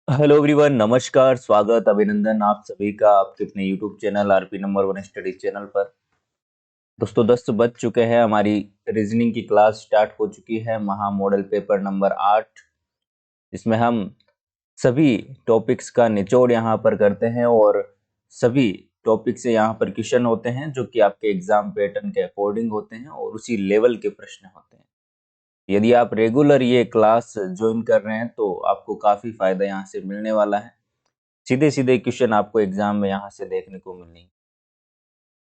Hello everyone, नमस्कार, स्वागत, अभिनंदन आप सभी का आपके अपने YouTube channel RP number one study channel पर। दोस्तों 10 बज चुके हैं, हमारी रीजनिंग की क्लास स्टार्ट हो चुकी है। महा मॉडल पेपर नंबर 8, इसमें हम सभी टॉपिक्स का निचोड़ यहाँ पर करते हैं और सभी टॉपिक से यहाँ पर क्वेश्चन होते हैं जो कि आपके एग्जाम पैटर्न के अकॉर्डिंग होते हैं और उसी लेवल के प्रश्न होते हैं। यदि आप रेगुलर ये क्लास ज्वाइन कर रहे हैं तो आपको काफ़ी फायदा यहाँ से मिलने वाला है। सीधे सीधे क्वेश्चन आपको एग्जाम में यहाँ से देखने को मिलेंगे।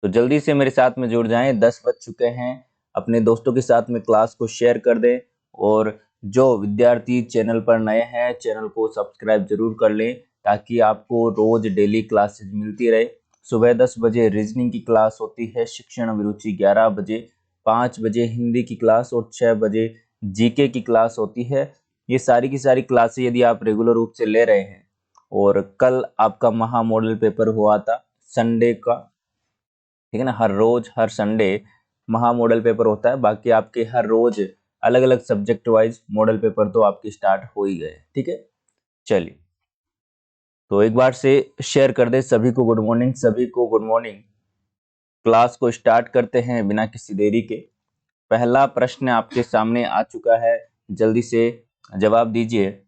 तो जल्दी से मेरे साथ में जुड़ जाएं, 10 बज चुके हैं। अपने दोस्तों के साथ में क्लास को शेयर कर दें और जो विद्यार्थी चैनल पर नए हैं चैनल को सब्सक्राइब जरूर कर लें ताकि आपको रोज डेली क्लासेस मिलती रहे। सुबह 10 बजे रीजनिंग की क्लास होती है, शिक्षण अभिरुचि 11 बजे, 5 बजे हिंदी की क्लास और 6 बजे जीके की क्लास होती है। ये सारी की सारी क्लासें यदि आप रेगुलर रूप से ले रहे हैं और कल आपका महा मॉडल पेपर हुआ था संडे का, ठीक है ना। हर रोज हर संडे महा मॉडल पेपर होता है, बाकी आपके हर रोज अलग अलग सब्जेक्ट वाइज मॉडल पेपर तो आपके स्टार्ट हो ही गए, ठीक है। चलिए, तो एक बार से शेयर कर दे सभी को गुड मॉर्निंग, सभी को गुड मॉर्निंग। क्लास को स्टार्ट करते हैं बिना किसी देरी के। पहला प्रश्न आपके सामने आ चुका है, जल्दी से जवाब दीजिए।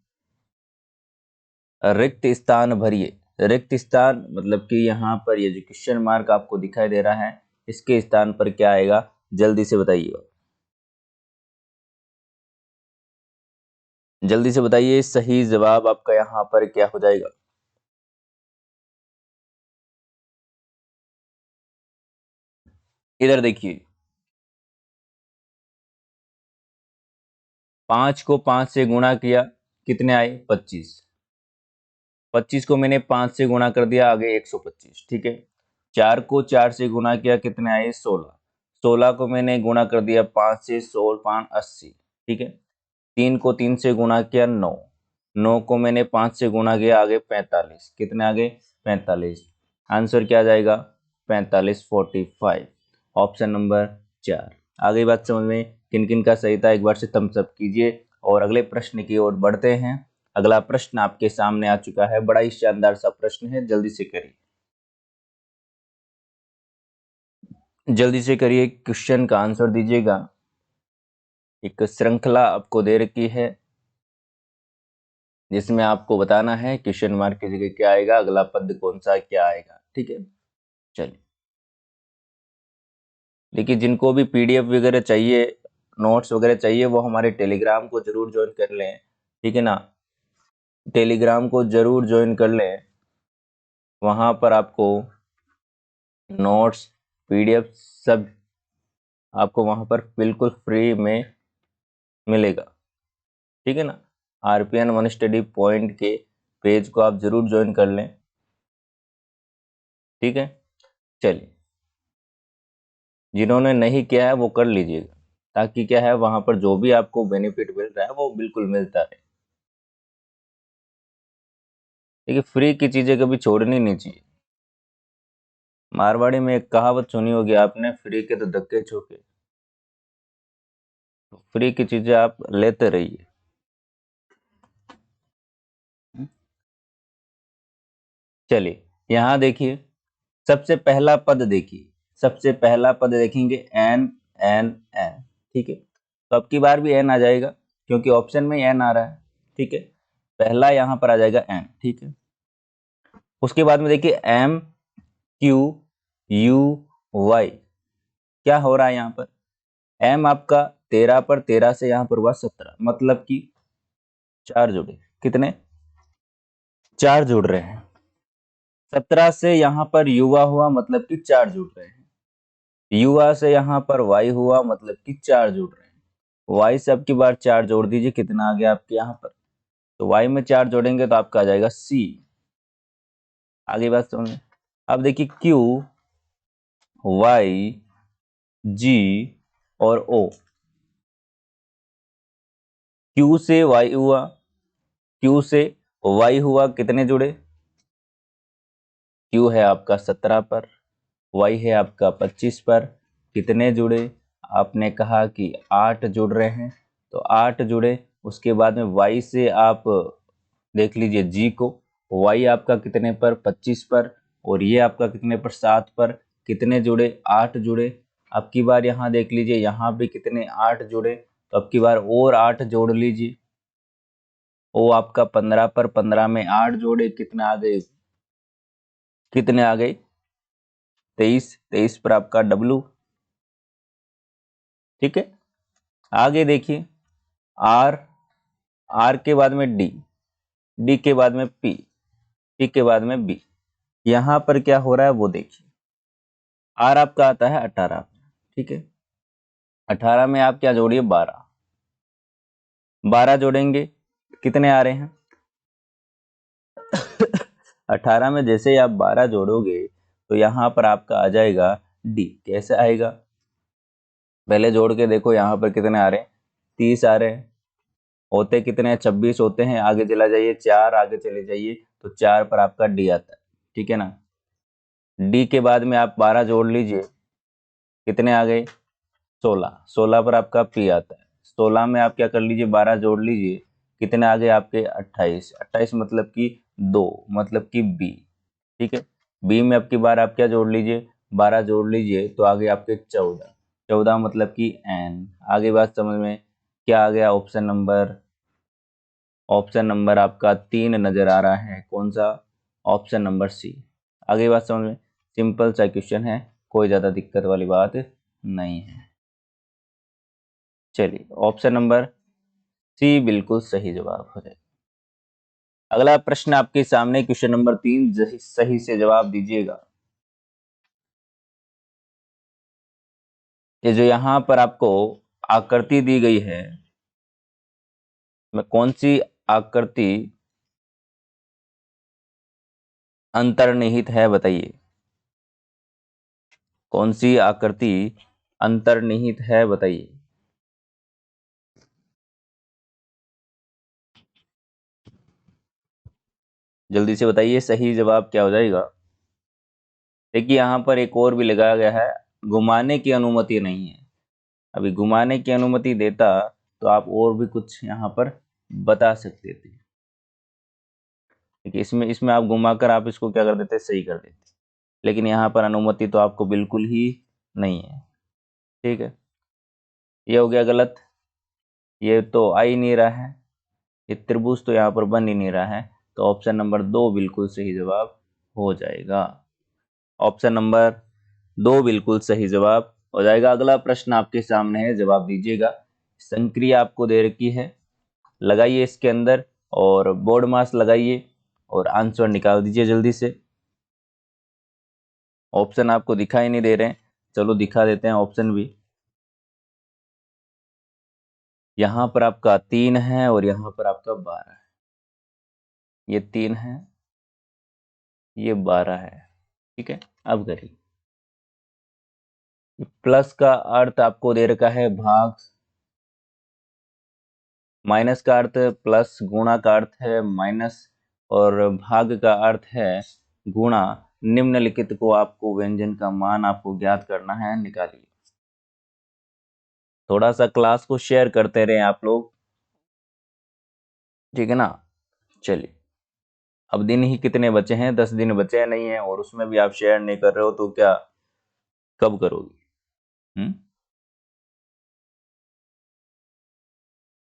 रिक्त स्थान भरिए। रिक्त स्थान मतलब कि यहाँ पर ये जो क्वेश्चन मार्क आपको दिखाई दे रहा है इसके स्थान पर क्या आएगा, जल्दी से बताइएगा। जल्दी से बताइए, सही जवाब आपका यहाँ पर क्या हो जाएगा। इधर देखिए, 5 को 5 से गुणा किया, कितने आए 25। 25 को मैंने 5 से गुणा कर दिया, आगे 125, ठीक है। 4 को 4 से गुणा किया, कितने आए 16। 16 को मैंने गुणा कर दिया 5 से, 16 5 80, ठीक है। 3 को 3 से गुणा किया 9। 9 को मैंने 5 से गुणा किया, आगे 45, कितने आगे 45। आंसर क्या आ जाएगा 45 45। Option number 4। आ गई बात समझ में, किन किन का सही था एक बार से थम्स अप कीजिए और अगले प्रश्न की ओर बढ़ते हैं। अगला प्रश्न आपके सामने आ चुका है, बड़ा ही शानदार सा प्रश्न है, जल्दी से करिए, जल्दी से करिए, क्वेश्चन का आंसर दीजिएगा। एक श्रृंखला आपको दे रखी है जिसमें आपको बताना है क्वेश्चन मार्क की जगह क्या आएगा, अगला पद कौन सा क्या आएगा, ठीक है। चलिए, देखिए जिनको भी पीडीएफ वगैरह चाहिए, नोट्स वगैरह चाहिए, वो हमारे टेलीग्राम को जरूर ज्वाइन कर लें, ठीक है ना। टेलीग्राम को जरूर ज्वाइन कर लें, वहां पर आपको नोट्स पीडीएफ सब आपको वहां पर बिल्कुल फ्री में मिलेगा, ठीक है ना। आरपीएन वन स्टडी पॉइंट के पेज को आप जरूर ज्वाइन कर लें, ठीक है। चलिए, जिन्होंने नहीं किया है वो कर लीजिएगा ताकि क्या है वहां पर जो भी आपको बेनिफिट मिल रहा है वो बिल्कुल मिलता है। देखिए, फ्री की चीजें कभी छोड़नी नहीं चाहिए। मारवाड़ी में एक कहावत सुनी होगी आपने, फ्री के तो धक्के छोके। तो फ्री की चीजें आप लेते रहिए। चलिए, यहाँ देखिए, सबसे पहला पद देखिए, सबसे पहला पद देखेंगे एन एन एन, ठीक है। तो अब की बार भी एन आ जाएगा क्योंकि ऑप्शन में एन आ रहा है, ठीक है। पहला यहाँ पर आ जाएगा एन, ठीक है। उसके बाद में देखिए एम क्यू यू वाई, क्या हो रहा है यहाँ पर। एम आपका 13 पर, 13 से यहाँ पर हुआ 17, मतलब कि 4 जुड़े, कितने 4 जुड़ रहे हैं। 17 से यहाँ पर युवा हुआ मतलब कि 4 जुड़ रहे हैं। युवा से यहाँ पर वाई हुआ मतलब कि 4 जुड़ रहे हैं। वाई से अब की बार 4 जोड़ दीजिए, कितना आ गया आपके यहाँ पर। तो वाई में 4 जोड़ेंगे तो आपका आ जाएगा सी। आगे बात समझ में। अब देखिए क्यू वाई जी और ओ। क्यू से वाई हुआ, क्यू से वाई हुआ, कितने जुड़े। क्यू है आपका 17 पर, वाई है आपका 25 पर, कितने जुड़े। आपने कहा कि 8 जुड़ रहे हैं, तो 8 जुड़े। उसके बाद में वाई से आप देख लीजिए जी को, y आपका कितने पर 25 पर, और ये आपका कितने पर 7 पर, कितने जुड़े 8 जुड़े। अब की बार यहाँ देख लीजिए, यहाँ भी कितने 8 जुड़े, तो अब की बार और 8 जोड़ लीजिए। वो आपका 15 पर, 15 में 8 जोड़े कितने आ गए, कितने आ गए 23, 23 पर आपका W। ठीक है, आगे देखिए R, R के बाद में D, D के बाद में P, P के बाद में B। यहां पर क्या हो रहा है वो देखिए। R आपका आता है 18, ठीक है, 18 में आप क्या जोड़िए 12, 12 जोड़ेंगे कितने आ रहे हैं 18 में जैसे ही आप 12 जोड़ोगे तो यहां पर आपका आ जाएगा D। कैसे आएगा, पहले जोड़ के देखो यहाँ पर कितने आ रहे हैं, 30 आ रहे हैं, होते कितने हैं 26 होते हैं, आगे चला जाइए 4, आगे चले जाइए तो 4 पर आपका डी आता है। ठीक है ना, डी के बाद में आप 12 जोड़ लीजिए, कितने आ गए 16, 16 पर आपका पी आता है, 16 में आप क्या कर लीजिए 12 जोड़ लीजिए, कितने आ गए आपके 28, 28 मतलब कि 2, मतलब कि बी। ठीक है, बी में अब की बार आप क्या जोड़ लीजिए 12 जोड़ लीजिए तो आगे आपके 14, 14 मतलब कि एन। आगे बात समझ में क्या आ गया, ऑप्शन नंबर, ऑप्शन नंबर आपका 3 नजर आ रहा है, कौन सा, ऑप्शन नंबर सी। आगे बात समझ में, सिंपल सा क्वेश्चन है, कोई ज्यादा दिक्कत वाली बात नहीं है। चलिए ऑप्शन नंबर सी बिल्कुल सही जवाब हो जाएगा। अगला प्रश्न आपके सामने, क्वेश्चन नंबर 3, सही से जवाब दीजिएगा। ये जो यहाँ पर आपको आकृति दी गई है, मैं कौन सी आकृति अंतर्निहित है बताइए, कौन सी आकृति अंतर्निहित है बताइए। जल्दी से बताइए सही जवाब क्या हो जाएगा। देखिए यहाँ पर एक और भी लगाया गया है, घुमाने की अनुमति नहीं है। अभी घुमाने की अनुमति देता तो आप और भी कुछ यहाँ पर बता सकते थे। देखिए इसमें इसमें आप घुमाकर आप इसको क्या कर देते, सही कर देते, लेकिन यहाँ पर अनुमति तो आपको बिल्कुल ही नहीं है। ठीक है, ये हो गया गलत, ये तो आ ही नहीं रहा है, ये त्रिभुज तो यहाँ पर बन ही नहीं रहा है, तो ऑप्शन नंबर 2 बिल्कुल सही जवाब हो जाएगा। ऑप्शन नंबर 2 बिल्कुल सही जवाब हो जाएगा। अगला प्रश्न आपके सामने है, जवाब दीजिएगा। संक्रिया आपको दे रखी है, लगाइए इसके अंदर और बोर्ड मास लगाइए और आंसर निकाल दीजिए जल्दी से। ऑप्शन आपको दिखाई नहीं दे रहे हैं, चलो दिखा देते हैं ऑप्शन भी। यहाँ पर आपका 3 है और यहाँ पर आपका 12 है, ये 3 है, ये 12 है। ठीक है, अब करिए, प्लस का अर्थ आपको दे रखा है भाग, माइनस का अर्थ प्लस, गुणा का अर्थ है माइनस, और भाग का अर्थ है गुणा। निम्नलिखित को आपको व्यंजन का मान आपको ज्ञात करना है, निकालिए। थोड़ा सा क्लास को शेयर करते रहे आप लोग, ठीक है ना। चलिए, अब दिन ही कितने बचे हैं, 10 दिन बचे नहीं है, और उसमें भी आप शेयर नहीं कर रहे हो तो क्या कब करोगे।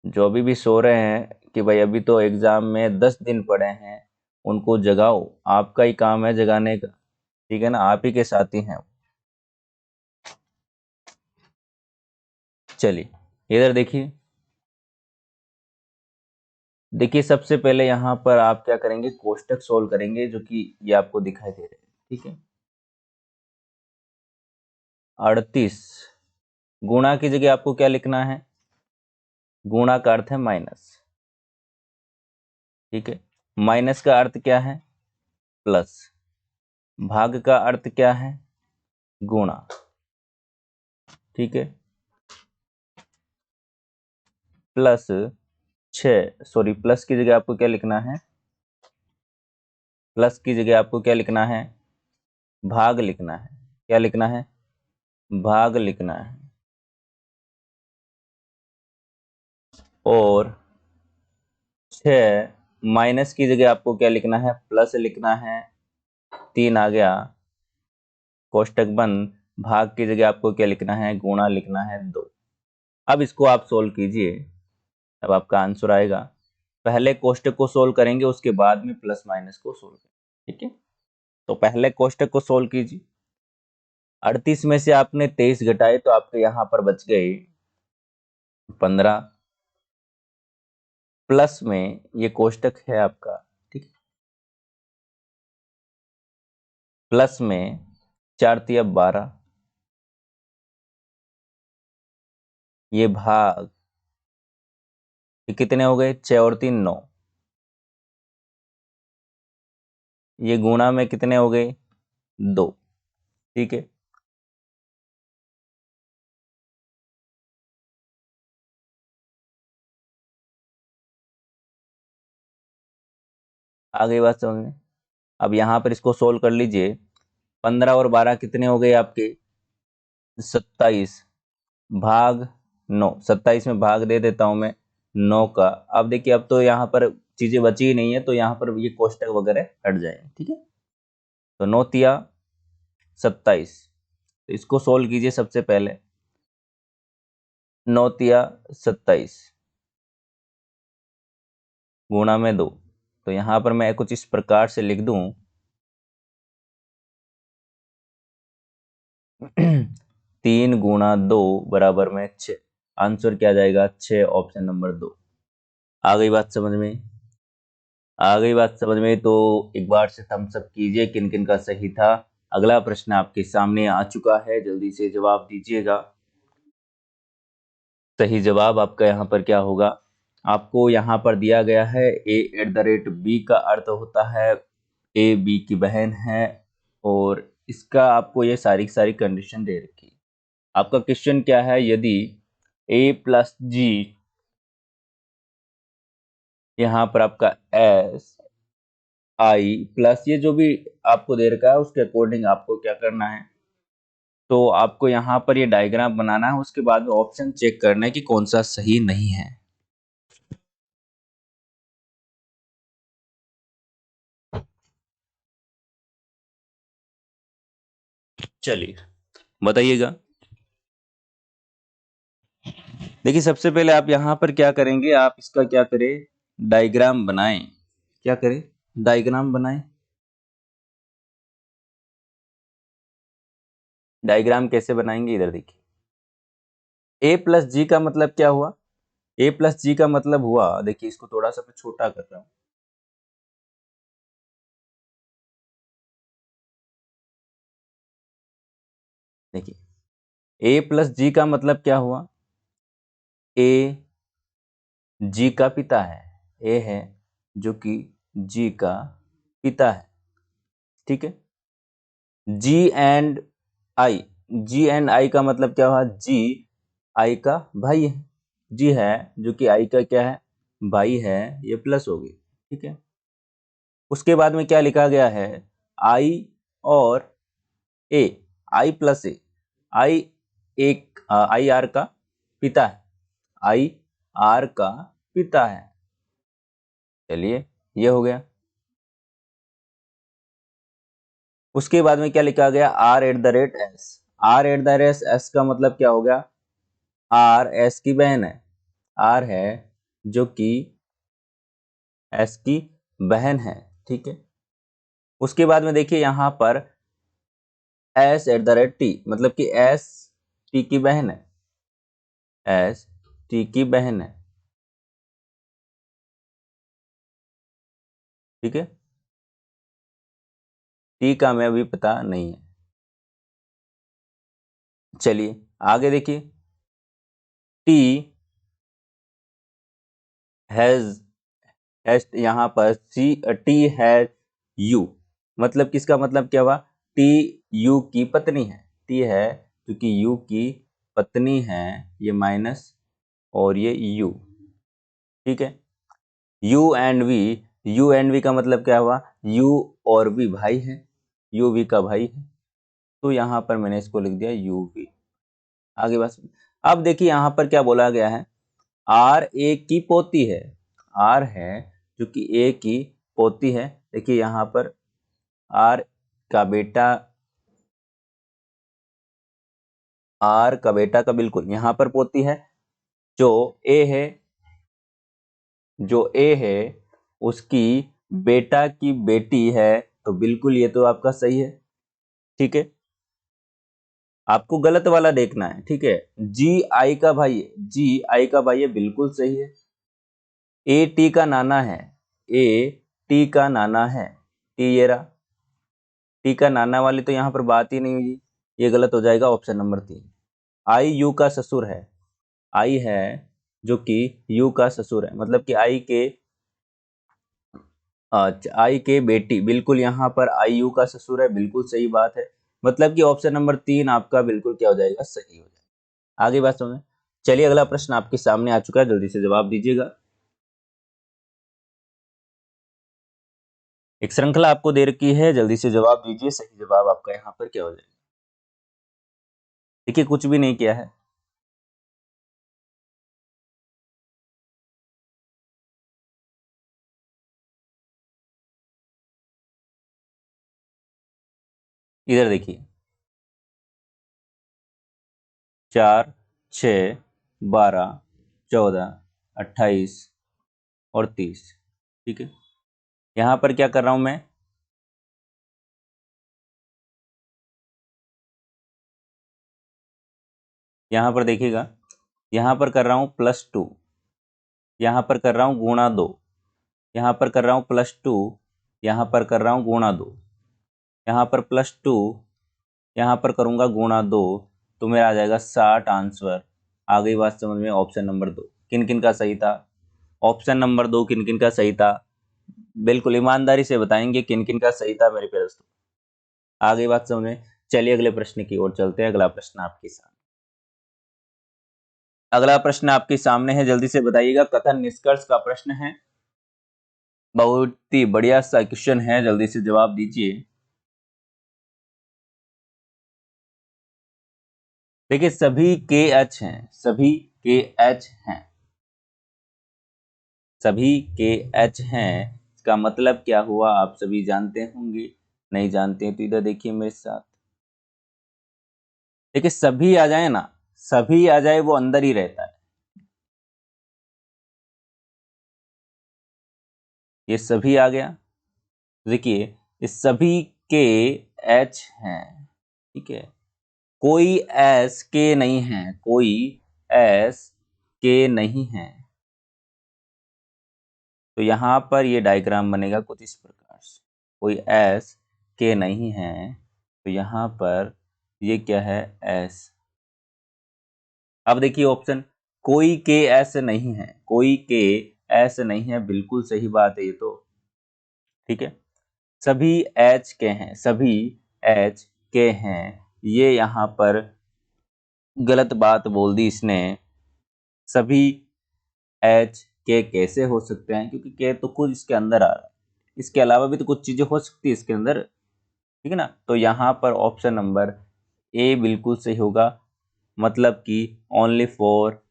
जो अभी भी सो रहे हैं कि भाई अभी तो एग्जाम में 10 दिन पड़े हैं, उनको जगाओ, आपका ही काम है जगाने का, ठीक है ना, आप ही के साथी हैं। चलिए इधर देखिए, देखिए सबसे पहले यहाँ पर आप क्या करेंगे, कोष्टक सोल्व करेंगे, जो कि ये आपको दिखाई दे रहे हैं। ठीक है, 38 गुणा की जगह आपको क्या लिखना है, गुणा का अर्थ है माइनस। ठीक है, माइनस का अर्थ क्या है, प्लस, भाग का अर्थ क्या है, गुणा। ठीक है, प्लस 6, सॉरी प्लस की जगह आपको क्या लिखना है, प्लस की जगह आपको क्या लिखना है, भाग लिखना है। क्या लिखना है, भाग लिखना है। और 6 माइनस की जगह आपको क्या लिखना है, प्लस लिखना है। 3 आ गया, कोष्टक बंद। भाग की जगह आपको क्या लिखना है, गुणा लिखना है 2। अब इसको आप सोल्व कीजिए, अब आपका आंसर आएगा। पहले कोष्टक को सोल्व करेंगे, उसके बाद में प्लस माइनस को सोल्व करेंगे, ठीक है। तो पहले कोष्टक को सोल्व कीजिए। 38 में से आपने 23 घटाए तो आपके यहां पर बच गए 15। प्लस में ये कोष्टक है आपका, ठीक। प्लस में 4 तिया 12, ये भाग, ये कितने हो गए, 6 और 3 9। ये गुणा में कितने हो गए, 2, ठीक है। आ गई बात समझ में। अब यहां पर इसको सोल्व कर लीजिए। 15 और 12 कितने हो गए आपके, 27, भाग 9। 27 में भाग दे देता हूं मैं 9 का। अब देखिए, अब तो यहाँ पर चीजें बची ही नहीं है, तो यहाँ पर ये कोष्टक वगैरह हट जाएंगे, ठीक है। तो 9 तिया 27, तो इसको सोल्व कीजिए सबसे पहले। 9 तिया 27 गुणा में 2। तो यहाँ पर मैं कुछ इस प्रकार से लिख दूं 3 गुणा 2 बराबर में 6। आंसर क्या जाएगा, 6, ऑप्शन नंबर 2। आ गई बात समझ में, आ गई बात समझ में। तो एक बार से थम्स अप कीजिए किन किन का सही था। अगला प्रश्न आपके सामने आ चुका है, जल्दी से जवाब दीजिएगा। सही जवाब आपका यहाँ पर क्या होगा, आपको यहाँ पर दिया गया है a@b का अर्थ होता है ए बी की बहन है, और इसका आपको ये सारी सारी कंडीशन दे रखी है। आपका क्वेश्चन क्या है, यदि a प्लस जी, यहाँ पर आपका एस आई प्लस ये जो भी आपको दे रखा है उसके अकॉर्डिंग आपको क्या करना है, तो आपको यहाँ पर ये डायग्राम बनाना है, उसके बाद में ऑप्शन चेक करना है कि कौन सा सही नहीं है। चलिए बताइएगा। देखिए सबसे पहले आप यहाँ पर क्या करेंगे, आप इसका क्या करें, डायग्राम बनाएं। क्या करें, डायग्राम बनाएं। डायग्राम कैसे बनाएंगे, इधर देखिए। ए प्लस जी का मतलब क्या हुआ, ए प्लस जी का मतलब हुआ, देखिए इसको थोड़ा सा मैं छोटा कर रहा हूं। देखिए ए प्लस जी का मतलब क्या हुआ, ए जी का पिता है, ए है जो कि जी का पिता है, ठीक है। जी and I, ji and I का मतलब क्या हुआ, जी आई का भाई है, जी है जो कि आई का क्या है, भाई है, ये प्लस हो गई, ठीक है। उसके बाद में क्या लिखा गया है, आई और ए, आई प्लस ए, आई एक आई आर का पिता है, आई आर का पिता है। चलिए ये हो गया। उसके बाद में क्या लिखा गया, R at the rate S, R at the rate S का मतलब क्या हो गया, आर एस की बहन है, आर है जो कि एस की बहन है, ठीक है। उसके बाद में देखिए यहां पर S eight the rate T, मतलब कि एस टी की बहन है, एस टी की बहन है, ठीक है। टी का हमें अभी पता नहीं है। चलिए आगे देखिए, टी हैज, यहाँ पर सी टी हैज यू, मतलब किसका मतलब क्या हुआ, टी यू की पत्नी है, टी है क्योंकि यू की पत्नी है, ये माइनस और ये यू, ठीक है। U and V, U and V का मतलब क्या हुआ, यू और वी भाई है, यू वी का भाई है, तो यहाँ पर मैंने इसको लिख दिया यू वी। आगे बस, अब देखिए यहाँ पर क्या बोला गया है, आर ए की पोती है, आर है जो कि ए की पोती है। देखिए यहाँ पर आर का बेटा, आर का बेटा का बिल्कुल यहाँ पर पोती है। जो ए है, जो ए है उसकी बेटा की बेटी है, तो बिल्कुल ये तो आपका सही है। ठीक है, आपको गलत वाला देखना है। ठीक है, जी आई का भाई है, जी आई का भाई है, बिल्कुल सही है। ए टी का नाना है, ए टी का नाना है, टी ये रहा, टी का नाना वाली तो यहाँ पर बात ही नहीं हुई, ये गलत हो जाएगा ऑप्शन नंबर 3। आई यू का ससुर है, आई है जो कि यू का ससुर है, मतलब कि आई के बेटी, बिल्कुल यहाँ पर आई यू का ससुर है, बिल्कुल सही बात है। मतलब कि ऑप्शन नंबर 3 आपका बिल्कुल क्या हो जाएगा, सही हो जाएगा। आगे बात समझे। चलिए अगला प्रश्न आपके सामने आ चुका है, जल्दी से जवाब दीजिएगा। एक श्रृंखला आपको दे रखी है, जल्दी से जवाब दीजिए। सही जवाब आपका यहाँ पर क्या हो जाएगा। देखिए कुछ भी नहीं किया है। इधर देखिए 4, 6, 12, 14, 28 और 30। ठीक है, यहाँ पर क्या कर रहा हूं मैं, यहाँ पर देखिएगा, यहाँ पर कर रहा हूं +2, यहाँ पर कर रहा हूं गुणा 2, यहाँ पर कर रहा हूं +2, यहाँ पर कर रहा हूं गुणा 2, यहाँ पर +2, यहाँ पर करूंगा गुणा 2, तो मेरा आ जाएगा 60 आंसर। आ गई बात समझ में। ऑप्शन नंबर 2 किन किन का सही था, ऑप्शन नंबर 2 किन किन का सही था, बिल्कुल ईमानदारी से बताएंगे किन किन का सही था मेरे प्यारे दोस्तों। आ गई बात समझ में। चलिए अगले प्रश्न की ओर चलते हैं। अगला प्रश्न आपके सामने, अगला प्रश्न आपके सामने है, जल्दी से बताइएगा। कथन निष्कर्ष का प्रश्न है, बहुत ही बढ़िया सा क्वेश्चन है, जल्दी से जवाब दीजिए। देखिए सभी के एच हैं, सभी के एच हैं, सभी के एच हैं, इसका मतलब क्या हुआ आप सभी जानते होंगे। नहीं जानते हैं तो इधर देखिए मेरे साथ। देखिए सभी आ जाए ना, सभी आ जाए वो अंदर ही रहता है। ये सभी आ गया, देखिए ये सभी के एच हैं। ठीक है, कोई एस के नहीं है, कोई एस के नहीं है। तो यहां पर ये डायग्राम बनेगा कुछ इस प्रकार से, कोई एस के नहीं है, तो यहां पर ये क्या है, एस। अब देखिए ऑप्शन, कोई के एस नहीं है, कोई के एस नहीं है, बिल्कुल सही बात है ये तो। ठीक है, सभी एच के हैं, सभी एच के हैं, ये यहाँ पर गलत बात बोल दी इसने। सभी एच के कैसे हो सकते हैं, क्योंकि के तो खुद इसके अंदर आ रहा है, इसके अलावा भी तो कुछ चीजें हो सकती है इसके अंदर। ठीक है ना, तो यहाँ पर ऑप्शन नंबर ए बिल्कुल सही होगा, मतलब कि ओनली फॉर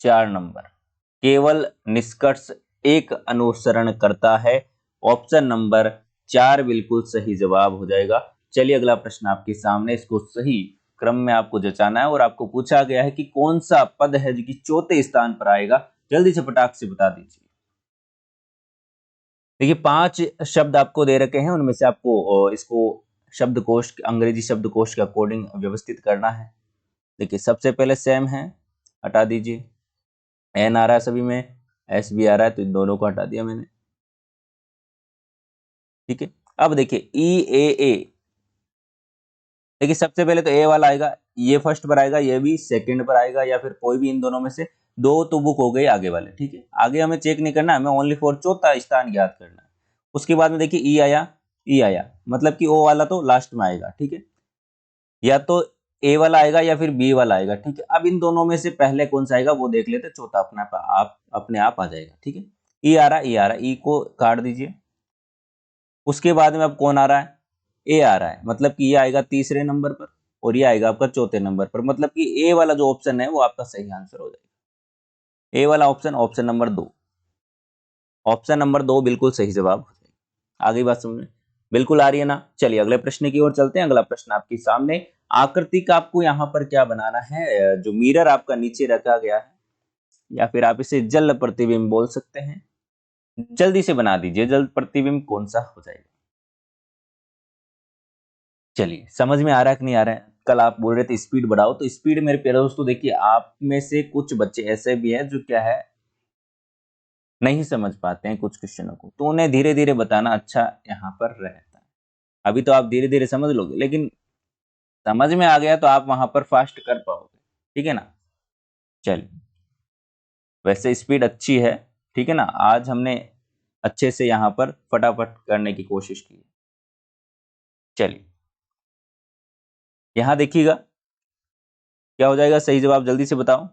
4 नंबर, केवल निष्कर्ष एक अनुसरण करता है। ऑप्शन नंबर 4 बिल्कुल सही जवाब हो जाएगा। चलिए अगला प्रश्न आपके सामने, इसको सही क्रम में आपको जचाना है, और आपको पूछा गया है कि कौन सा पद है जो कि चौथे स्थान पर आएगा। जल्दी से फटाक से बता दीजिए। देखिए 5 शब्द आपको दे रखे हैं, उनमें से आपको इसको शब्दकोश, अंग्रेजी शब्दकोश के अकॉर्डिंग व्यवस्थित करना है। देखिए सबसे पहले सेम है, हटा दीजिए। एन आ रहा है सभी में, एस भी आ रहा है, तो इन दोनों को हटा दिया मैंने। ठीक है, अब देखिए ई ए ए, देखिए सबसे पहले तो ए वाला आएगा, ये फर्स्ट पर आएगा, ये भी सेकंड पर आएगा, या फिर कोई भी इन दोनों में से दो तो बुक हो गए आगे वाले। ठीक है, आगे हमें चेक नहीं करना, हमें ओनली फॉर चौथा स्थान ज्ञात करना है। उसके बाद में देखिए ई आया, ई आया, मतलब कि ओ वाला तो लास्ट में आएगा। ठीक है, या तो ए वाला आएगा या फिर बी वाला आएगा। ठीक है, अब इन दोनों में से पहले कौन सा आएगा वो देख लेते, चौथा अपने आप आ जाएगा। ठीक है, ई आ रहा है, ई आ रहा है, ई को काट दीजिए। उसके बाद में अब कौन आ रहा है, ए आ रहा है, मतलब कि ये आएगा तीसरे नंबर पर, और ये आएगा आपका चौथे नंबर पर, मतलब कि ए वाला जो ऑप्शन है वो आपका सही आंसर हो जाएगा। ए वाला option, option number 2। Option number 2 बिल्कुल सही जवाब हो जाएगा। आगे बात समझ में बिल्कुल आ रही है ना। चलिए अगले प्रश्न की ओर चलते हैं। अगला प्रश्न आपके सामने, आकृति का आपको यहाँ पर क्या बनाना है। जो मिरर आपका नीचे रखा गया है, या फिर आप इसे जल प्रतिबिंब बोल सकते हैं, जल्दी से बना दीजिए। जल प्रतिबिंब कौन सा हो जाएगा। चलिए समझ में आ रहा है कि नहीं आ रहा है। कल आप बोल रहे थे स्पीड बढ़ाओ, तो स्पीड मेरे प्यारे दोस्तों देखिए, आप में से कुछ बच्चे ऐसे भी हैं जो क्या है नहीं समझ पाते हैं कुछ क्वेश्चनों को, तो उन्हें धीरे धीरे बताना अच्छा यहाँ पर रहता है। अभी तो आप धीरे धीरे समझ लोगे, लेकिन समझ में आ गया तो आप वहां पर फास्ट कर पाओगे। ठीक है ना। चलिए, वैसे स्पीड अच्छी है, ठीक है ना। आज हमने अच्छे से यहाँ पर फटाफट करने की कोशिश की। चलिए यहाँ देखिएगा क्या हो जाएगा, सही जवाब जल्दी से बताओ।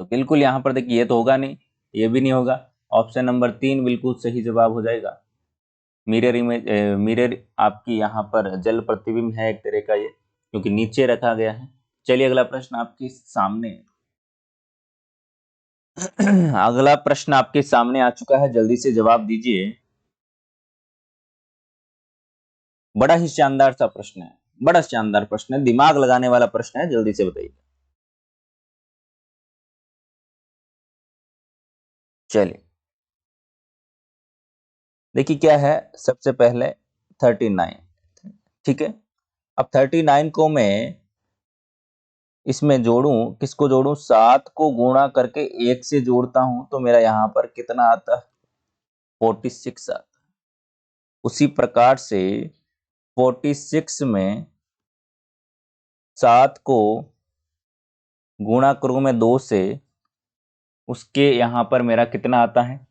तो बिल्कुल यहाँ पर देखिए, ये तो होगा नहीं, ये भी नहीं होगा। ऑप्शन नंबर 3 बिल्कुल सही जवाब हो जाएगा। मिरर इमेज, मिरर आपकी यहाँ पर जल प्रतिबिंब है एक तरह का ये, क्योंकि नीचे रखा गया है। चलिए अगला प्रश्न आपके सामने अगला प्रश्न आपके सामने आ चुका है, जल्दी से जवाब दीजिए। बड़ा ही शानदार सा प्रश्न है, बड़ा शानदार प्रश्न है, दिमाग लगाने वाला प्रश्न है, जल्दी से बताइए। चलिए देखिए क्या है, सबसे पहले 39, ठीक है। अब 39 को मैं इसमें जोड़ूं, किसको जोड़ूं, 7 को गुणा करके 1 से जोड़ता हूं तो मेरा यहां पर कितना आता है, 46 आता है। उसी प्रकार से 46 में 7 को गुणा करूं मैं 2 से, उसके यहां पर मेरा कितना आता है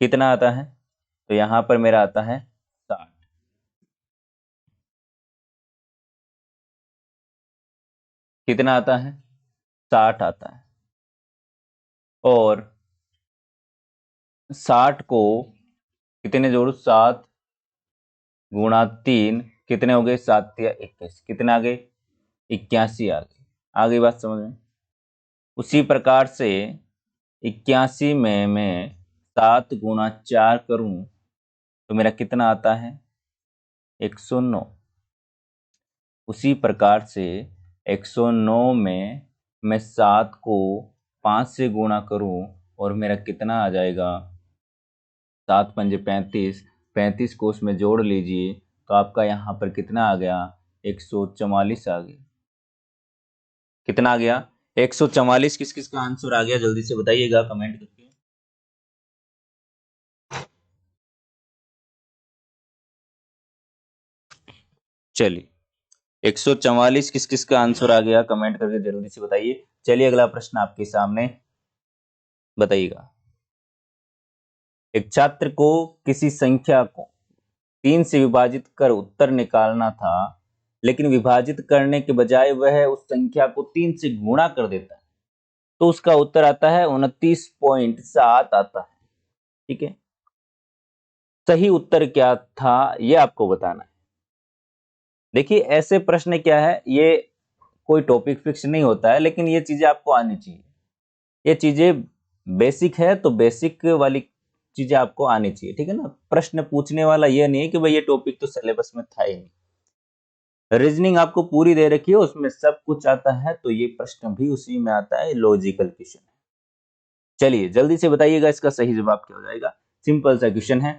कितना आता है, तो यहां पर मेरा आता है 60। कितना आता है, 60 आता है। और 60 को कितने जोड़ू, 7 गुणा 3, कितने हो गए, 7 या 21, कितने आ गए, 81 आ गए। आगे बात समझ में। उसी प्रकार से 81 में मैं 7 गुणा 4 करूं तो मेरा कितना आता है, 109। उसी प्रकार से 109 में मैं 7 को 5 से गुणा करूं और मेरा कितना आ जाएगा, 7 पंजे 35, 35 को उसमें जोड़ लीजिए तो आपका यहाँ पर कितना आ गया, 144 आ गया। कितना आ गया, 144। किस किस का आंसर आ गया जल्दी से बताइएगा कमेंट करके। चलिए 144 किस किस का आंसर आ गया कमेंट करके जल्दी से बताइए। चलिए अगला प्रश्न आपके सामने, बताइएगा। एक छात्र को किसी संख्या को 3 से विभाजित कर उत्तर निकालना था, लेकिन विभाजित करने के बजाय वह उस संख्या को 3 से गुणा कर देता है, तो उसका उत्तर आता है 29.7 आता है। ठीक है, सही उत्तर क्या था ये आपको बताना है। देखिए ऐसे प्रश्न क्या है, ये कोई टॉपिक फिक्स नहीं होता है, लेकिन ये चीजें आपको आनी चाहिए। ये चीजें बेसिक है तो बेसिक वाली चीजें आपको आनी चाहिए। ठीक है ना, प्रश्न पूछने वाला ये नहीं है कि भाई ये टॉपिक तो सिलेबस में था ही नहीं। रीजनिंग आपको पूरी दे रखी है, उसमें सब कुछ आता है, तो ये प्रश्न भी उसी में आता है, लॉजिकल क्वेश्चन है। चलिए जल्दी से बताइएगा इसका सही जवाब क्या हो जाएगा। सिंपल सा क्वेश्चन है।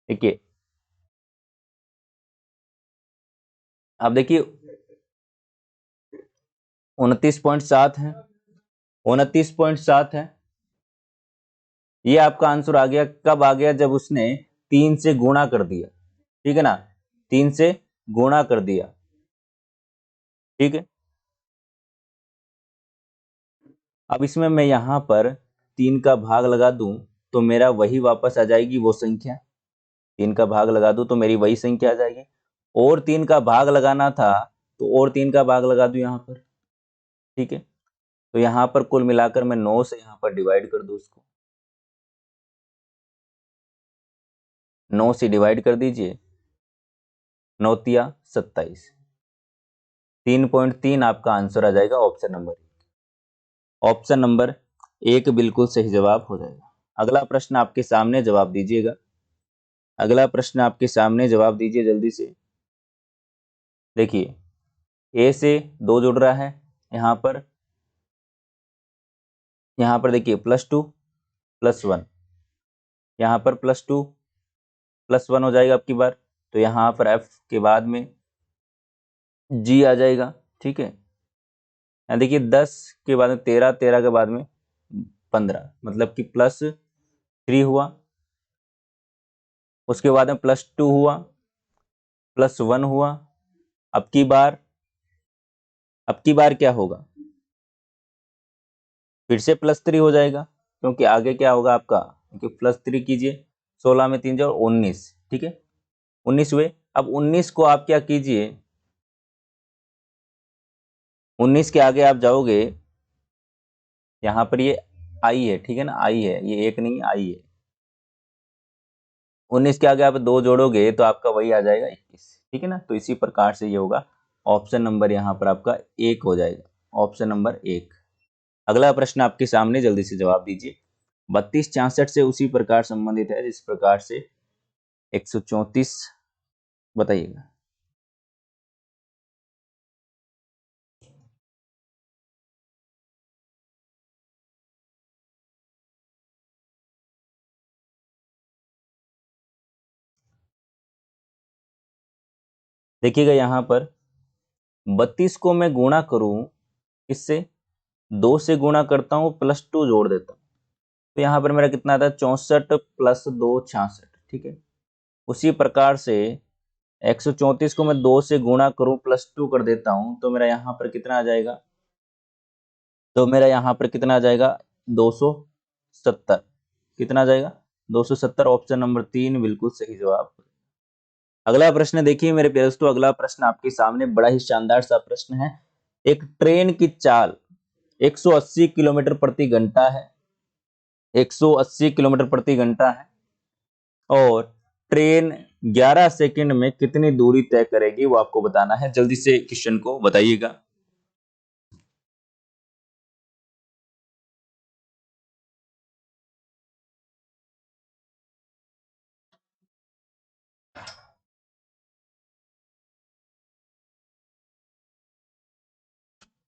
देखिए आप देखिए 29.7 है, 29.7 है, ये आपका आंसर आ गया। कब आ गया, जब उसने 3 से गुणा कर दिया। ठीक है ना, 3 से गुणा कर दिया। ठीक है, अब इसमें मैं यहां पर 3 का भाग लगा दूं तो मेरा वही वापस आ जाएगी वो संख्या। 3 का भाग लगा दूं तो मेरी वही संख्या आ जाएगी। और 3 का भाग लगाना था तो और 3 का भाग लगा दूं यहां पर। ठीक है, तो यहां पर कुल मिलाकर मैं 9 से यहां पर डिवाइड कर दूं उसको। 9 से डिवाइड कर दीजिए, 9 तिया 27, 3.3 आपका आंसर आ जाएगा, ऑप्शन नंबर। ऑप्शन नंबर 1 बिल्कुल सही जवाब हो जाएगा। अगला प्रश्न आपके सामने, जवाब दीजिएगा। अगला प्रश्न आपके सामने, जवाब दीजिए जल्दी से। देखिए, ए से 2 जुड़ रहा है, यहाँ पर देखिए +2 +1, यहाँ पर +2 +1 हो जाएगा आपकी बार, तो यहाँ पर एफ के बाद में जी आ जाएगा। ठीक है, यहाँ देखिए 10 के बाद में 13, 13 के बाद में 15, मतलब कि +3 हुआ, उसके बाद में +2 हुआ, +1 हुआ। अब की बार क्या होगा, फिर से +3 हो जाएगा, क्योंकि आगे क्या होगा आपका, क्योंकि +3 कीजिए, 16 में 3 जोड़ 19, ठीक है, 19 हुए। अब 19 को आप क्या कीजिए, 19 के आगे आप जाओगे, यहाँ पर ये आई है, ठीक है ना, आई है, ये 1 नहीं आई है। 19 के आगे आप 2 जोड़ोगे तो आपका वही आ जाएगा 21, ठीक है ना। तो इसी प्रकार से ये होगा, ऑप्शन नंबर यहाँ पर आपका 1 हो जाएगा, ऑप्शन नंबर 1। अगला प्रश्न आपके सामने, जल्दी से जवाब दीजिए। 32 66 से उसी प्रकार संबंधित है जिस प्रकार से 134, बताइएगा। देखिएगा यहाँ पर 32 को मैं गुणा करूं, इससे 2 से गुणा करता हूं, +2 जोड़ देता हूं, तो यहाँ पर मेरा कितना आता है, 64 + 2 66, ठीक है। उसी प्रकार से 134 को मैं 2 से गुणा करूं, +2 कर देता हूं, तो मेरा यहाँ पर कितना आ जाएगा, 270। कितना आ जाएगा, 270, ऑप्शन नंबर 3 बिल्कुल सही जवाब। अगला प्रश्न देखिए मेरे प्यारे दोस्तों, अगला प्रश्न आपके सामने बड़ा ही शानदार सा प्रश्न है। एक ट्रेन की चाल 180 किलोमीटर प्रति घंटा है, 180 किलोमीटर प्रति घंटा है, और ट्रेन 11 सेकंड में कितनी दूरी तय करेगी, वो आपको बताना है। जल्दी से क्वेश्चन को बताइएगा।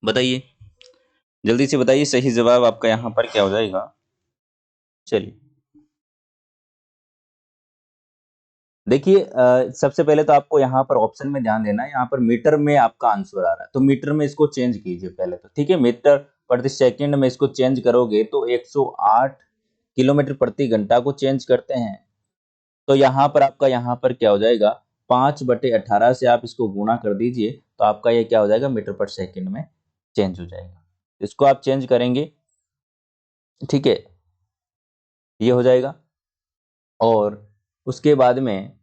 बताइए, जल्दी से बताइए, सही जवाब आपका यहाँ पर क्या हो जाएगा। चलिए, देखिए सबसे पहले तो आपको यहाँ पर ऑप्शन में ध्यान देना है, यहाँ पर मीटर में आपका आंसर आ रहा है, तो मीटर में इसको चेंज कीजिए पहले तो, ठीक है। मीटर प्रति सेकंड में इसको चेंज करोगे तो 108 किलोमीटर प्रति घंटा को चेंज करते हैं, तो यहाँ पर आपका यहाँ पर क्या हो जाएगा, 5/18 से आप इसको गुणा कर दीजिए, तो आपका ये क्या हो जाएगा, मीटर पर सेकंड में चेंज हो जाएगा। इसको आप चेंज करेंगे, ठीक है, ये हो जाएगा। और उसके बाद में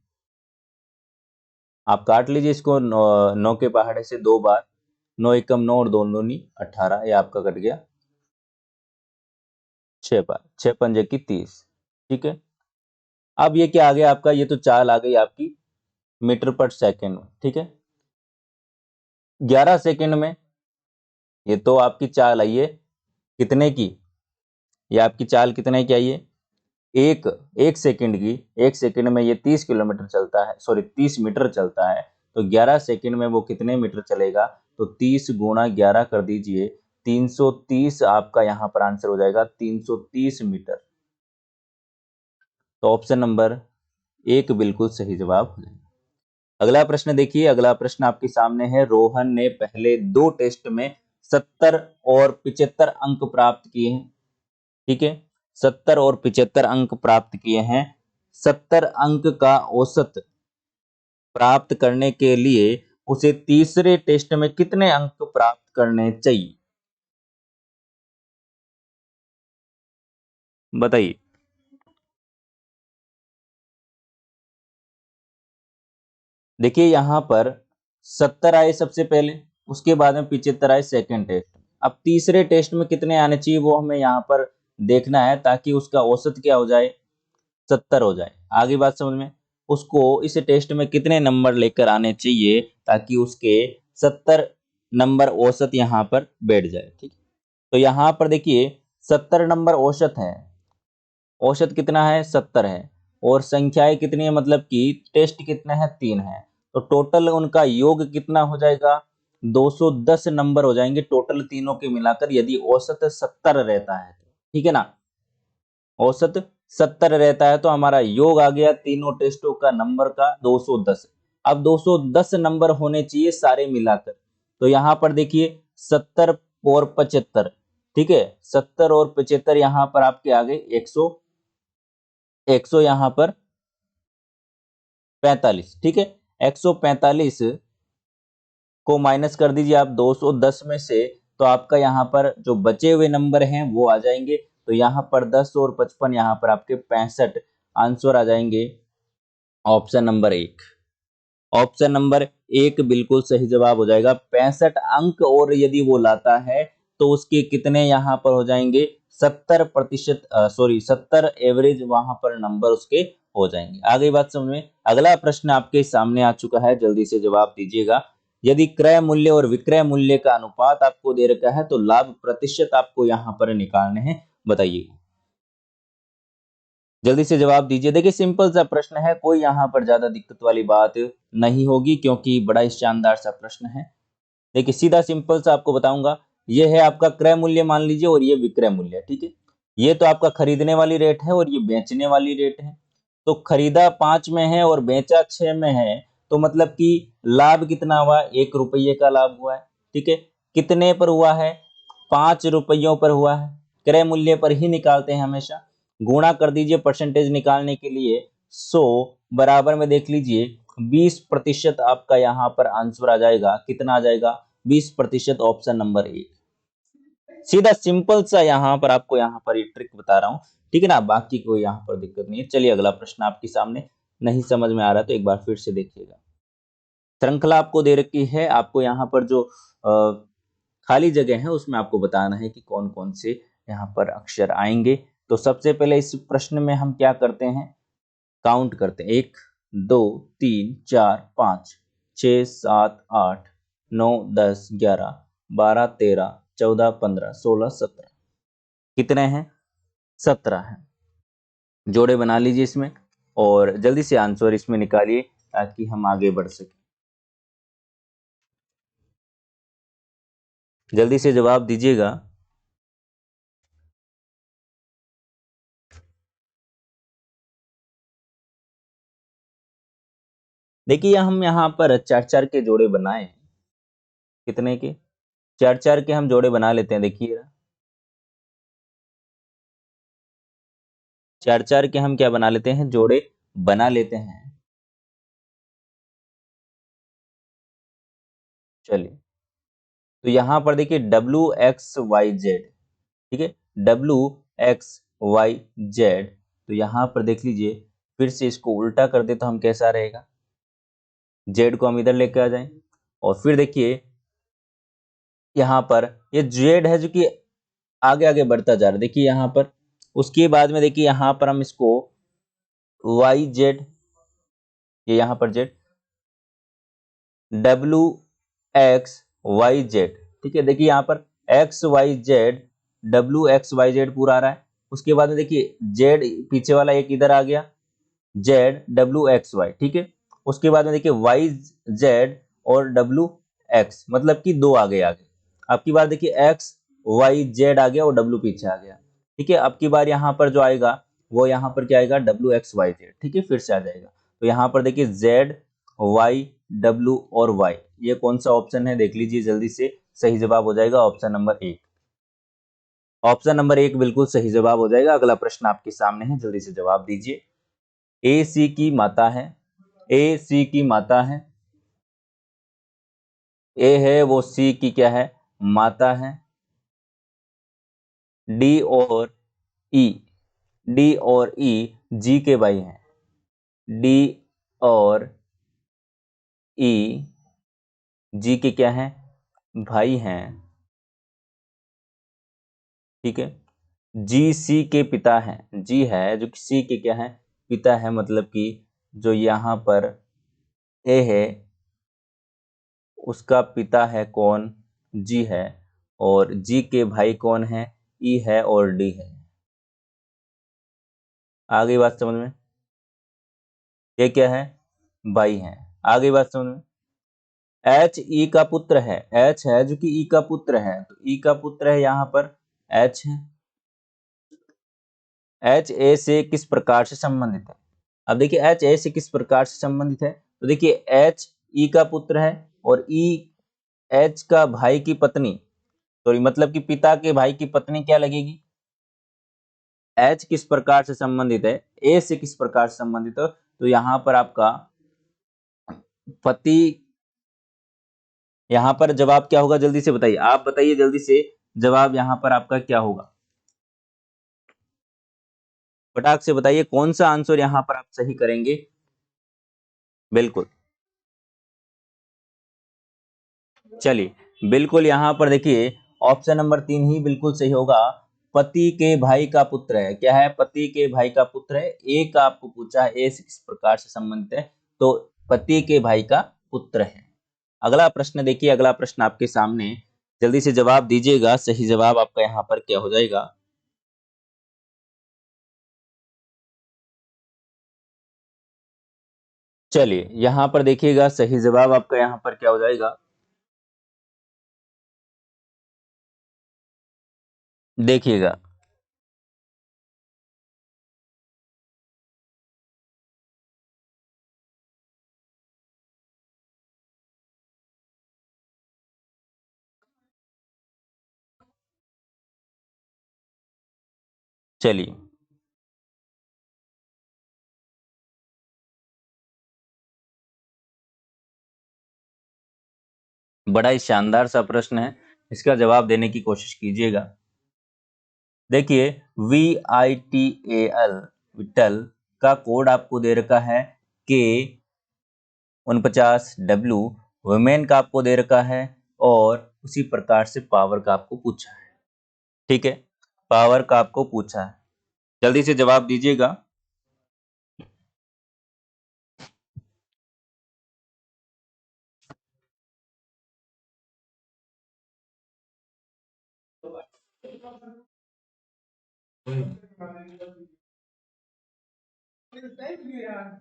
आप काट लीजिए इसको, 9 के पहाड़े से 2 बार, 9 एकम 9 और 2 दूनी 18, ये आपका कट गया 6 बार, 6 पंजे की 30, ठीक है। अब ये क्या आ गया आपका, ये तो चाल आ गई आपकी मीटर पर सेकंड में, ठीक है। 11 सेकंड में ये तो आपकी चाल आई है कितने की, ये आपकी चाल कितने की आई है, एक एक सेकंड की। एक सेकंड में ये 30 किलोमीटर चलता है, सॉरी 30 मीटर चलता है, तो 11 सेकंड में वो कितने मीटर चलेगा, तो 30 गुणा 11 कर दीजिए, 330 आपका यहाँ पर आंसर हो जाएगा, 330 मीटर। तो ऑप्शन नंबर 1 बिल्कुल सही जवाब हो जाएगा। अगला प्रश्न देखिए, अगला प्रश्न आपके सामने है। रोहन ने पहले 2 टेस्ट में 70 और 75 अंक प्राप्त किए हैं, ठीक है, 70 और 75 अंक प्राप्त किए हैं। 70 अंक का औसत प्राप्त करने के लिए उसे तीसरे टेस्ट में कितने अंक प्राप्त करने चाहिए, बताइए। देखिए यहाँ पर 70 आए सबसे पहले, उसके बाद में 75 आए सेकंड टेस्ट। अब तीसरे टेस्ट में कितने आने चाहिए वो हमें यहाँ पर देखना है, ताकि उसका औसत क्या हो जाए, 70 हो जाए। आगे बात समझ में, उसको इस टेस्ट में कितने नंबर लेकर आने चाहिए ताकि उसके 70 नंबर औसत यहाँ पर बैठ जाए, ठीक। तो यहाँ पर देखिए 70 नंबर औसत है, औसत कितना है 70 है, और संख्याएं कितनी है मतलब कि टेस्ट कितने हैं 3 है, तो टोटल उनका योग कितना हो जाएगा 210 नंबर हो जाएंगे टोटल तीनों के मिलाकर, यदि औसत 70 रहता है तो, ठीक है ना। औसत 70 रहता है तो हमारा योग आ गया तीनों टेस्टों का नंबर का 210। अब 210 नंबर होने चाहिए सारे मिलाकर, तो यहाँ पर देखिए 70 और 75, ठीक है, 70 और 75 यहाँ पर आपके आ गए 100, 100 यहाँ पर 45, ठीक है, 145 को माइनस कर दीजिए आप 210 में से, तो आपका यहाँ पर जो बचे हुए नंबर हैं वो आ जाएंगे, तो यहाँ पर 10 और 55 यहाँ पर आपके 65 आंसर आ जाएंगे ऑप्शन नंबर 1। ऑप्शन नंबर 1 बिल्कुल सही जवाब हो जाएगा। 65 अंक और यदि वो लाता है तो उसके कितने यहाँ पर हो जाएंगे 70%, सॉरी 70 एवरेज वहां पर नंबर उसके हो जाएंगे। आ गई बात समझ में। अगला प्रश्न आपके सामने आ चुका है, जल्दी से जवाब दीजिएगा। यदि क्रय मूल्य और विक्रय मूल्य का अनुपात आपको दे रखा है तो लाभ प्रतिशत आपको यहाँ पर निकालने हैं, बताइए। जल्दी से जवाब दीजिए। देखिए सिंपल सा प्रश्न है, कोई यहाँ पर ज्यादा दिक्कत वाली बात नहीं होगी क्योंकि बड़ा ही शानदार सा प्रश्न है। देखिए सीधा सिंपल सा आपको बताऊंगा, ये है आपका क्रय मूल्य मान लीजिए और ये विक्रय मूल्य, ठीक है। ये तो आपका खरीदने वाली रेट है और ये बेचने वाली रेट है। तो खरीदा 5 में है और बेचा 6 में है, तो मतलब कि लाभ कितना हुआ 1 रुपये का लाभ हुआ है, ठीक है। कितने पर हुआ है 5 रुपयों पर हुआ है, क्रय मूल्य पर ही निकालते हैं हमेशा। गुणा कर दीजिए परसेंटेज निकालने के लिए 100 बराबर में देख लीजिए 20% आपका यहाँ पर आंसर आ जाएगा, कितना आ जाएगा 20%, ऑप्शन नंबर 1। सीधा सिंपल सा यहाँ पर आपको यहाँ पर ये ट्रिक बता रहा हूँ, ठीक है ना, बाकी कोई यहाँ पर दिक्कत नहीं है। चलिए अगला प्रश्न आपके सामने, नहीं समझ में आ रहा तो एक बार फिर से देखिएगा। श्रृंखला आपको दे रखी है, आपको यहाँ पर जो खाली जगह है उसमें आपको बताना है कि कौन कौन से यहाँ पर अक्षर आएंगे। तो सबसे पहले इस प्रश्न में हम क्या करते हैं, काउंट करते हैं, 1 2 3 4 5 6 7 8 9 10 11 12 13 14 15 16 17, कितने हैं 17 हैं। जोड़े बना लीजिए इसमें और जल्दी से आंसर इसमें निकालिए ताकि हम आगे बढ़ सकें। जल्दी से जवाब दीजिएगा। देखिए हम यहाँ पर 4-4 के जोड़े बनाए, कितने के 4-4 के हम जोड़े बना लेते हैं। देखिए 4-4 के हम क्या बना लेते हैं, जोड़े बना लेते हैं। चलिए तो यहाँ पर देखिए WXYZ, ठीक है, WXYZ, तो यहाँ पर देख लीजिए, फिर से इसको उल्टा कर दे तो हम कैसा रहेगा, जेड को हम इधर लेके आ जाएं और फिर देखिए यहाँ पर ये जेड है जो कि आगे आगे बढ़ता जा रहा है, देखिए यहाँ पर। उसके बाद में देखिए यहाँ पर हम इसको वाई जेड, ये यहाँ पर जेड, WXYZ, ठीक है। देखिए यहाँ पर XYZ, WXYZ पूरा आ रहा है। उसके बाद में देखिए जेड पीछे वाला एक इधर आ गया, ZWXY, ठीक है। उसके बाद में देखिए YZ और WX, मतलब कि दो आगे आगे। अब की बार देखिए XYZ आ गया और W पीछे आ गया, ठीक है। अब की बार यहाँ पर जो आएगा वो यहाँ पर क्या आएगा WXYZ, ठीक है, फिर से आ जाएगा। तो यहाँ पर देखिए Z Y W और Y, ये कौन सा ऑप्शन है देख लीजिए जल्दी से, सही जवाब हो जाएगा ऑप्शन नंबर 1। ऑप्शन नंबर 1 बिल्कुल सही जवाब हो जाएगा। अगला प्रश्न आपके सामने है, जल्दी से जवाब दीजिए। ए सी की माता है, ए सी की माता है, ए है वो सी की क्या है माता है। डी और ई, डी और ई जी के भाई हैं, डी और ई जी के क्या हैं भाई हैं, ठीक है। जी सी के पिता हैं, जी है जो सी के क्या है पिता है, मतलब कि जो यहाँ पर ए है उसका पिता है कौन, जी है, और जी के भाई कौन है? ई है और डी है। आ गई बात समझ में? ये क्या है? भाई है। आ गई बात समझ में? एच ई का पुत्र है, एच है जो कि ई का पुत्र है, तो ई का पुत्र है यहाँ पर एच है। एच ए से किस प्रकार से संबंधित है? अब देखिए एच ए से किस प्रकार से संबंधित है, तो देखिए एच ई का पुत्र है और ई एच का भाई की पत्नी, सॉरी मतलब कि पिता के भाई की पत्नी क्या लगेगी? एच किस प्रकार से संबंधित है? ए से किस प्रकार से संबंधित है? तो यहाँ पर आपका पति, यहाँ पर जवाब क्या होगा जल्दी से बताइए, आप बताइए जल्दी से, जवाब यहाँ पर आपका क्या होगा? फटाक से बताइए कौन सा आंसर यहाँ पर आप सही करेंगे? बिल्कुल, चलिए बिल्कुल यहाँ पर देखिए ऑप्शन नंबर 3 ही बिल्कुल सही होगा। पति के भाई का पुत्र है, क्या है? पति के भाई का पुत्र है। ए का आपको पूछा है, ए से किस प्रकार से संबंधित है, तो पति के भाई का पुत्र है। अगला प्रश्न देखिए, अगला प्रश्न आपके सामने, जल्दी से जवाब दीजिएगा, सही जवाब आपका यहाँ पर क्या हो जाएगा? चलिए यहाँ पर देखिएगा, सही जवाब आपका यहाँ पर क्या हो जाएगा? देखिएगा, चलिए बड़ा ही शानदार सा प्रश्न है, इसका जवाब देने की कोशिश कीजिएगा। देखिए VITAL विटल का कोड आपको दे रखा है K49W, वुमेन का आपको दे रखा है और उसी प्रकार से पावर का आपको पूछा है। ठीक है, पावर का आपको पूछा है, जल्दी से जवाब दीजिएगा।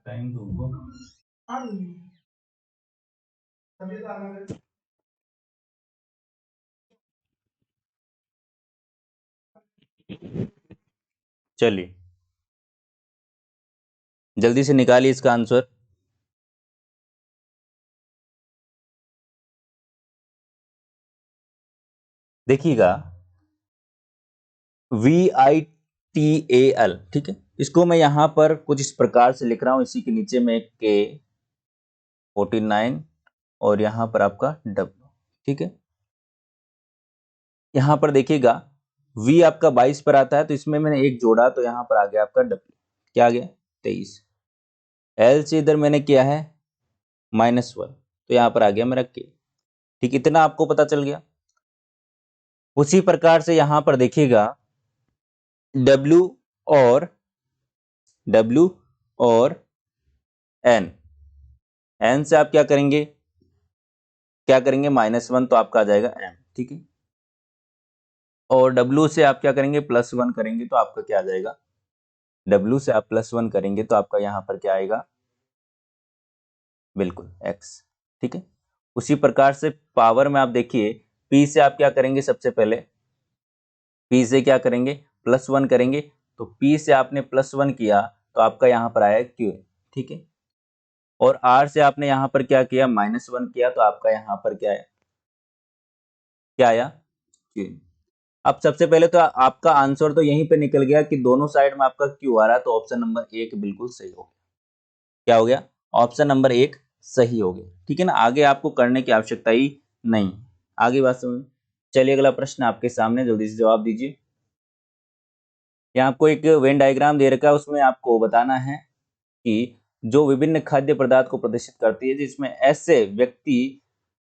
टाइम दो। चलिए जल्दी से निकालिए इसका आंसर। देखिएगा VITAL, ठीक है, इसको मैं यहाँ पर कुछ इस प्रकार से लिख रहा हूँ, इसी के नीचे में K49 और यहाँ पर आपका W, ठीक है। यहाँ पर देखिएगा V आपका 22 पर आता है, तो इसमें मैंने एक जोड़ा तो यहाँ पर आ गया आपका W, क्या आ गया? 23। L से इधर मैंने किया है -1, तो यहाँ पर आ गया मेरा K, ठीक, इतना आपको पता चल गया। उसी प्रकार से यहाँ पर देखिएगा W और W और N से आप क्या करेंगे? क्या करेंगे? -1, तो आपका आ जाएगा M, ठीक है। और W से आप क्या करेंगे? +1 करेंगे, तो आपका क्या आ जाएगा? W से आप +1 करेंगे तो आपका यहाँ पर क्या आएगा? बिल्कुल X, ठीक है। उसी प्रकार से पावर में आप देखिए P से आप क्या करेंगे? सबसे पहले P से क्या करेंगे? +1 करेंगे, तो P से आपने +1 किया तो आपका यहाँ पर आया Q, ठीक है। और R से आपने यहाँ पर क्या किया? -1 किया, तो आपका यहाँ पर क्या आया? क्या आया? Q। अब सबसे पहले तो आपका आंसर तो यहीं पे निकल गया कि दोनों साइड में आपका क्यू आ रहा है, तो ऑप्शन नंबर 1 बिल्कुल सही हो गया। क्या हो गया? ऑप्शन नंबर 1 सही हो गया, ठीक है ना। आगे आपको करने की आवश्यकता ही नहीं। आगे बात समझ। चलिए अगला प्रश्न आपके सामने, जल्दी से जवाब दीजिए। यहाँ आपको एक वेन डायग्राम दे रखा है, उसमें आपको बताना है कि जो विभिन्न खाद्य पदार्थ को प्रदर्शित करती है, जिसमें ऐसे व्यक्ति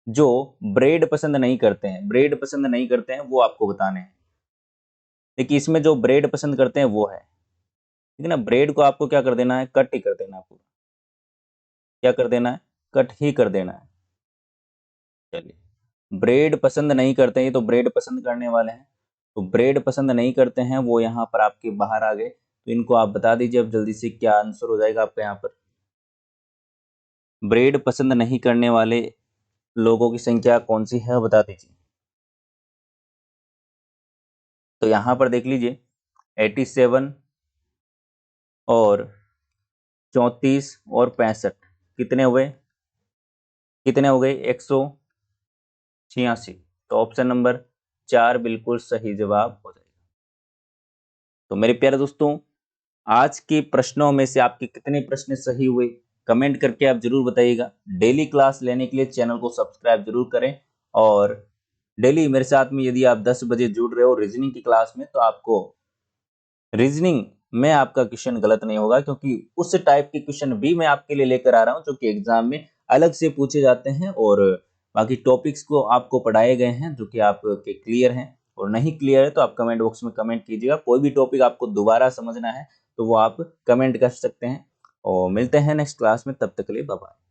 जो ब्रेड पसंद नहीं करते हैं, ब्रेड पसंद नहीं करते हैं, वो आपको बताने हैं। देखिए इसमें जो ब्रेड पसंद करते हैं वो है, ठीक है ना। ब्रेड को आपको क्या कर देना है? कट ही कर देना है पूरा। क्या कर देना है? कट ही कर देना है। चलिए ब्रेड पसंद नहीं करते हैं, तो ब्रेड पसंद करने वाले हैं, तो ब्रेड पसंद नहीं करते हैं वो यहाँ पर आपके बाहर आ गए। तो इनको आप बता दीजिए अब जल्दी से, क्या आंसर हो जाएगा आपका यहाँ पर। ब्रेड पसंद नहीं करने वाले लोगों की संख्या कौन सी है, बता दीजिए। तो यहाँ पर देख लीजिए 87 और 34 और 65 कितने हुए, कितने हो गए, 186। तो ऑप्शन नंबर 4 बिल्कुल सही जवाब हो जाएगा। तो मेरे प्यारे दोस्तों, आज के प्रश्नों में से आपके कितने प्रश्न सही हुए कमेंट करके आप जरूर बताइएगा। डेली क्लास लेने के लिए चैनल को सब्सक्राइब जरूर करें, और डेली मेरे साथ में यदि आप 10 बजे जुड़ रहे हो रीजनिंग की क्लास में, तो आपको रीजनिंग में आपका क्वेश्चन गलत नहीं होगा, क्योंकि उस टाइप के क्वेश्चन भी मैं आपके लिए लेकर आ रहा हूं जो कि एग्जाम में अलग से पूछे जाते हैं, और बाकी टॉपिक्स को आपको पढ़ाए गए हैं जो कि आपके क्लियर हैं। और नहीं क्लियर है तो आप कमेंट बॉक्स में कमेंट कीजिएगा। कोई भी टॉपिक आपको दोबारा समझना है तो वो आप कमेंट कर सकते हैं, और मिलते हैं नेक्स्ट क्लास में, तब तक के लिए बाय बाय।